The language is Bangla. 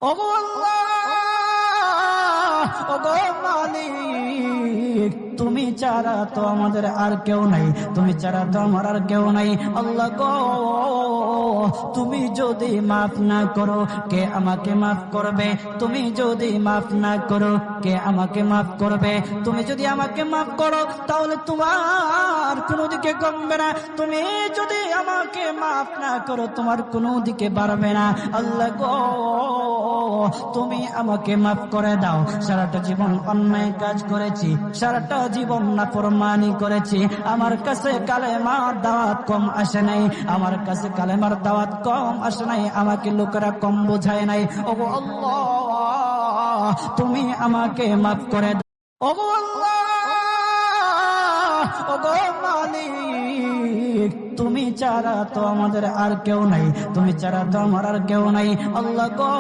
ওগো আল্লাহ, ওগো মালিক, তুমি ছাড়া তো আমাদের আর কেউ নাই, তুমি ছাড়া তো আমার আর কেউ নাই। আল্লাহ গো, তুমি যদি মাফ না করো কে আমাকে মাফ করবে? তুমি যদি মাফ না করো কে আমাকে মাফ করবে? তুমি যদি আমাকে মাফ করো তাহলে তোমার কোনো দিকে কমবে না, তুমি যদি আমাকে মাফ না করো তোমার কোনো দিকে বাড়বে না। আল্লাহ গো, তুমি আমাকে মাফ করে দাও। সারাটা জীবন অন্যায় কাজ করেছি, সারাটা জীবন নাফরমানি করেছি, আমার কাছে কালেমার দাওয়াত কম আসে নাই, আমার কাছে কালেমার দাওয়াত কম আসে নাই, আমাকে লোকেরা কম বোঝায় নাই। ওগো আল্লাহ, তুমি আমাকে মাফ করে দাও। ওগো আল্লাহ, ওগো মালিক, তুমি ছাড়া তো আমাদের আর কেউ নাই, তুমি ছাড়া তো আমার আর কেউ নাই। আল্লাহ গো।